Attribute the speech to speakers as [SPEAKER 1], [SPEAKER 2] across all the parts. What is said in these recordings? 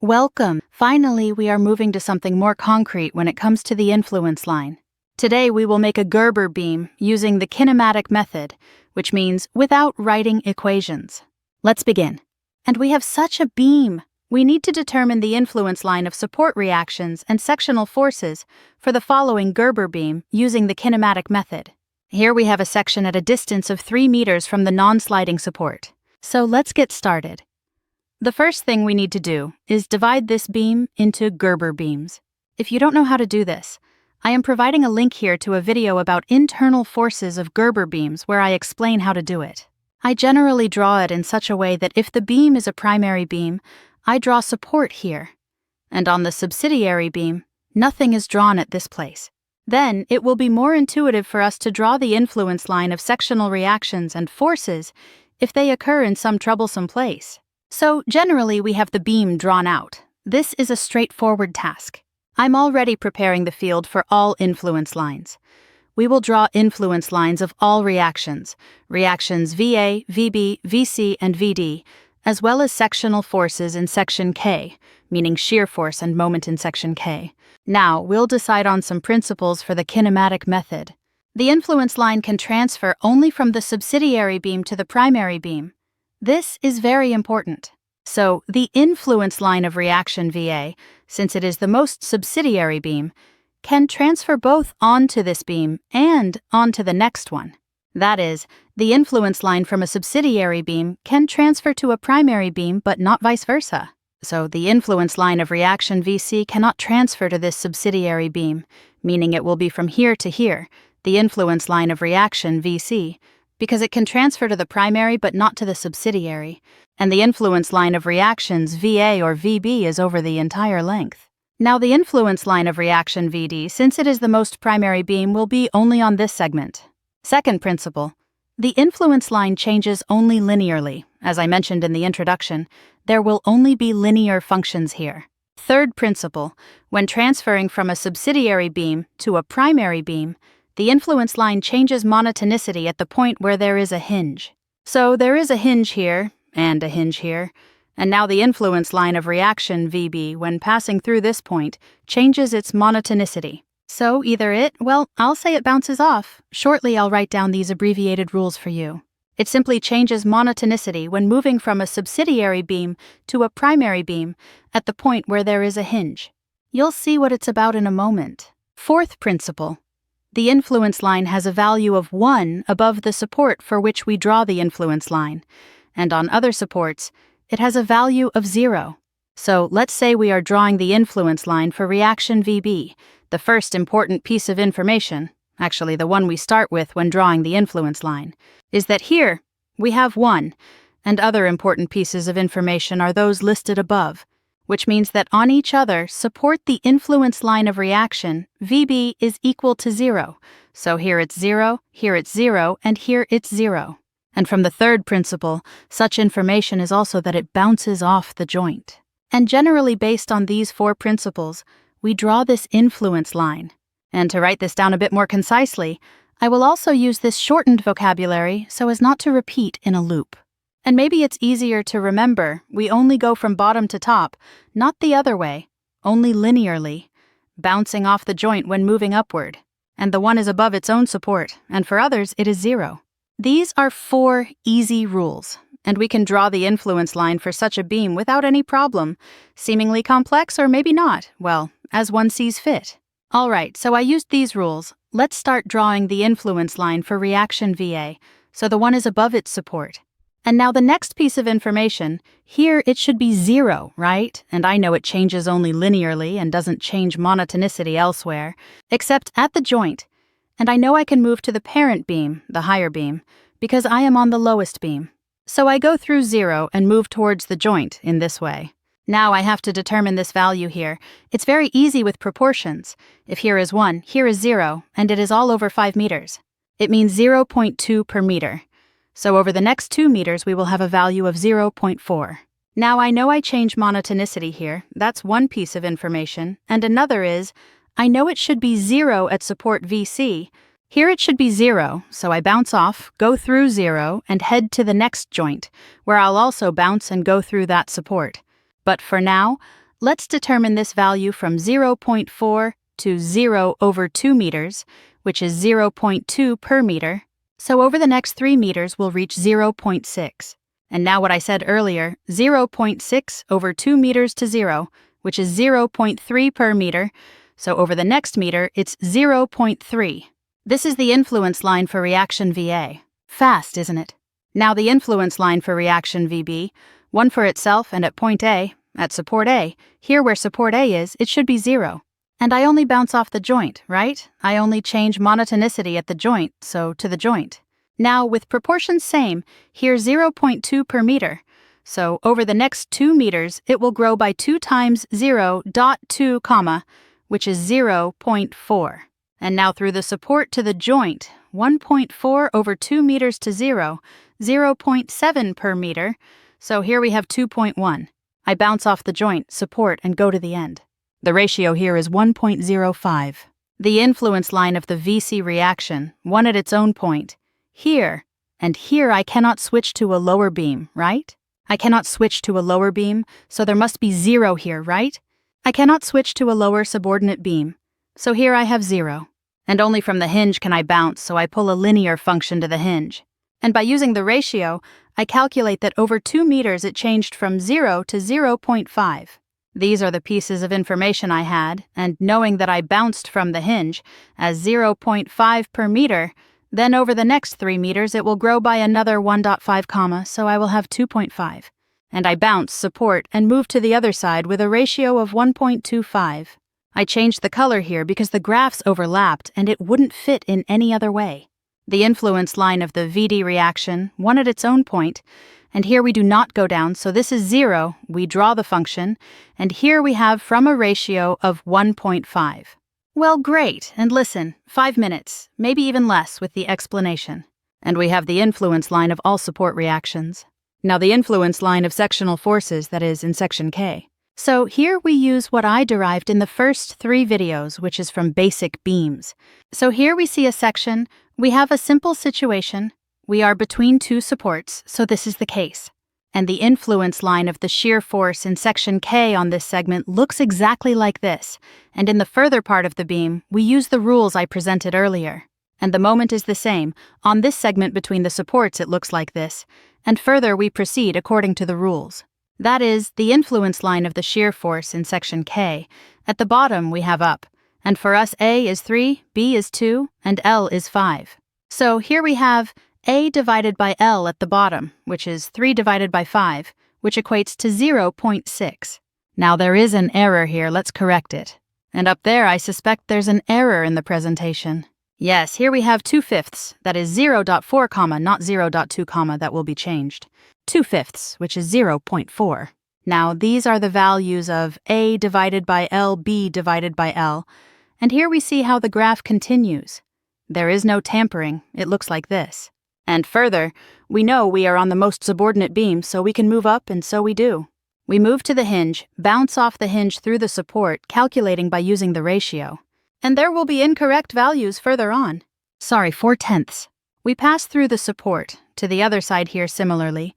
[SPEAKER 1] Welcome! Finally, we are moving to something more concrete when it comes to the influence line. Today we will make a Gerber beam using the kinematic method, which means without writing equations. Let's begin. And we have such a beam! We need to determine the influence line of support reactions and sectional forces for the following Gerber beam using the kinematic method. Here we have a section at a distance of 3 meters from the non-sliding support. So let's get started. The first thing we need to do is divide this beam into Gerber beams. If you don't know how to do this, I am providing a link here to a video about internal forces of Gerber beams where I explain how to do it. I generally draw it in such a way that if the beam is a primary beam, I draw support here, and on the subsidiary beam, nothing is drawn at this place. Then it will be more intuitive for us to draw the influence line of sectional reactions and forces if they occur in some troublesome place. So generally we have the beam drawn out. This is a straightforward task. I'm already preparing the field for all influence lines. We will draw influence lines of all reactions VA, VB, VC, and VD, as well as sectional forces in section K, meaning shear force and moment in section K. Now, we'll decide on some principles for the kinematic method. The influence line can transfer only from the subsidiary beam to the primary beam. This is very important. So, the influence line of reaction VA, since it is the most subsidiary beam, can transfer both onto this beam and onto the next one. That is, the influence line from a subsidiary beam can transfer to a primary beam but not vice versa. So the influence line of reaction VC cannot transfer to this subsidiary beam, meaning it will be from here to here, the influence line of reaction VC, because it can transfer to the primary but not to the subsidiary, and the influence line of reactions VA or VB is over the entire length. Now the influence line of reaction VD, since it is the most primary beam, will be only on this segment. Second principle, the influence line changes only linearly. As I mentioned in the introduction, there will only be linear functions here. Third principle, when transferring from a subsidiary beam to a primary beam, the influence line changes monotonicity at the point where there is a hinge. So there is a hinge here, and a hinge here, and now the influence line of reaction VB, when passing through this point, changes its monotonicity. So either I'll say it bounces off. Shortly I'll write down these abbreviated rules for you. It simply changes monotonicity when moving from a subsidiary beam to a primary beam at the point where there is a hinge. You'll see what it's about in a moment. Fourth principle. The influence line has a value of 1 above the support for which we draw the influence line, and on other supports, it has a value of 0. So let's say we are drawing the influence line for reaction VB, the first important piece of information, actually the one we start with when drawing the influence line, is that here we have 1, and other important pieces of information are those listed above, which means that on each other support the influence line of reaction, VB is equal to 0. So here it's 0, and here it's 0. And from the third principle, such information is also that it bounces off the joint. And generally based on these 4 principles, we draw this influence line. And to write this down a bit more concisely, I will also use this shortened vocabulary so as not to repeat in a loop. And maybe it's easier to remember, we only go from bottom to top, not the other way, only linearly, bouncing off the joint when moving upward. And the one is above its own support, and for others it is 0. These are 4 easy rules, and we can draw the influence line for such a beam without any problem, seemingly complex or maybe not, well, as one sees fit. Alright, so I used these rules. Let's start drawing the influence line for reaction VA, so the one is above its support. And now the next piece of information, here it should be 0, right? And I know it changes only linearly and doesn't change monotonicity elsewhere, except at the joint. And I know I can move to the parent beam, the higher beam, because I am on the lowest beam. So I go through 0 and move towards the joint in this way. Now I have to determine this value here. It's very easy with proportions. If here is 1, here is 0, and it is all over 5 meters. It means 0.2 per meter. So over the next 2 meters we will have a value of 0.4. Now I know I change monotonicity here. That's one piece of information. And another is, I know it should be 0 at support VC. Here it should be 0, so I bounce off, go through 0, and head to the next joint, where I'll also bounce and go through that support. But for now, Let's determine this value from 0.4 to 0/2 meters, which is 0.2 per meter. So over the next 3 meters, we'll reach 0.6. And now what I said earlier, 0.6/2 meters to 0, which is 0.3 per meter. So over the next meter, it's 0.3. This is the influence line for reaction VA. Fast, isn't it? Now the influence line for reaction VB, one for itself and at point A, at support A, here where support A is, it should be 0. And I only bounce off the joint, right? I only change monotonicity at the joint, so to the joint. Now, with proportions same, here 0.2 per meter. So over the next 2 meters, it will grow by 2 times 0.2 comma, which is 0.4. And now through the support to the joint, 1.4 over 2 meters to 0, 0.7 per meter. So here we have 2.1. I bounce off the joint, support, and go to the end. The ratio here is 1.05. The influence line of the VC reaction, one at its own point. Here, and here I cannot switch to a lower beam, right? I cannot switch to a lower beam, so there must be 0 here, right? I cannot switch to a lower subordinate beam, so here I have 0. And only from the hinge can I bounce, so I pull a linear function to the hinge. And by using the ratio, I calculate that over 2 meters it changed from 0 to 0.5. These are the pieces of information I had, and knowing that I bounced from the hinge as 0.5 per meter, then over the next 3 meters it will grow by another 1.5 comma, so I will have 2.5. And I bounce, support, and move to the other side with a ratio of 1.25. I changed the color here because the graphs overlapped and it wouldn't fit in any other way. The influence line of the VD reaction, one at its own point, and here we do not go down, so this is 0, we draw the function, and here we have from a ratio of 1.5. Well, great, and listen, 5 minutes, maybe even less with the explanation. And we have the influence line of all support reactions. Now the influence line of sectional forces, that is in section K. So here we use what I derived in the first 3 videos, which is from basic beams. So here we see a section, we have a simple situation. We are between 2 supports, so this is the case. And the influence line of the shear force in section K on this segment looks exactly like this. And in the further part of the beam, we use the rules I presented earlier. And the moment is the same. On this segment between the supports, it looks like this. And further, we proceed according to the rules. That is, the influence line of the shear force in section K. At the bottom, we have up. And for us, A is 3, B is 2, and L is 5. So here we have A divided by L at the bottom, which is 3 divided by 5, which equates to 0.6. Now there is an error here, let's correct it. And up there I suspect there's an error in the presentation. Yes, here we have 2/5, that is 0.4 comma, not 0.2 comma, that will be changed. 2/5, which is 0.4. Now these are the values of A divided by L, B divided by L, and here we see how the graph continues. There is no tampering, it looks like this. And further, we know we are on the most subordinate beam, so we can move up, and so we do. We move to the hinge, bounce off the hinge through the support, calculating by using the ratio. And there will be incorrect values further on. Sorry, 4/10. We pass through the support, to the other side here similarly,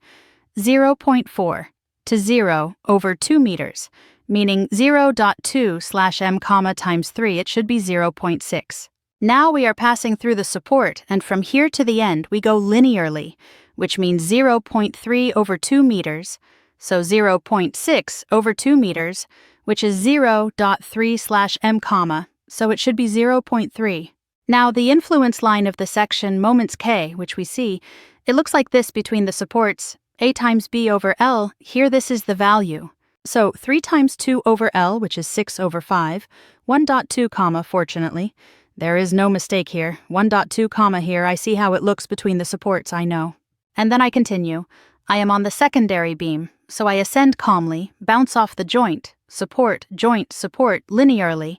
[SPEAKER 1] 0.4 to 0/2 meters, meaning 0.2/m comma times 3, it should be 0.6. Now we are passing through the support, and from here to the end we go linearly, which means 0.3/2 meters, so 0.6/2 meters, which is 0.3/m comma, so it should be 0.3. Now the influence line of the section moments K, which we see, it looks like this between the supports, A times B over L, here this is the value. So 3 times 2 over L, which is 6/5, 1.2 comma, fortunately. There is no mistake here. 1.2 comma here, I see how it looks between the supports, I know. And then I continue. I am on the secondary beam, so I ascend calmly, bounce off the joint, support, linearly,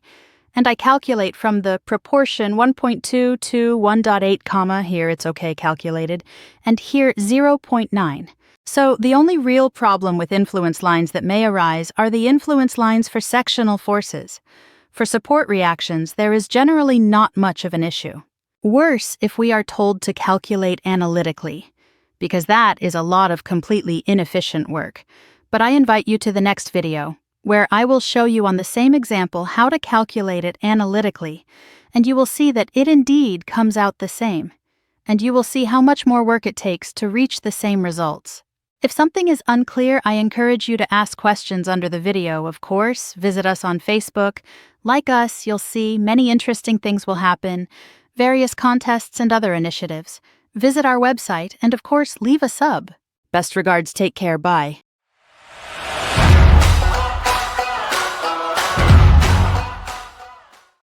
[SPEAKER 1] and I calculate from the proportion 1.2 to 1.8 comma, here it's okay calculated, and here 0.9. So the only real problem with influence lines that may arise are the influence lines for sectional forces. For support reactions, there is generally not much of an issue. Worse if we are told to calculate analytically, because that is a lot of completely inefficient work. But I invite you to the next video. where I will show you on the same example how to calculate it analytically, and you will see that it indeed comes out the same, and you will see how much more work it takes to reach the same results. If something is unclear, I encourage you to ask questions under the video, of course. Visit us on Facebook. Like us, you'll see many interesting things will happen, various contests and other initiatives. Visit our website, and of course, leave a sub. Best regards, take care, bye.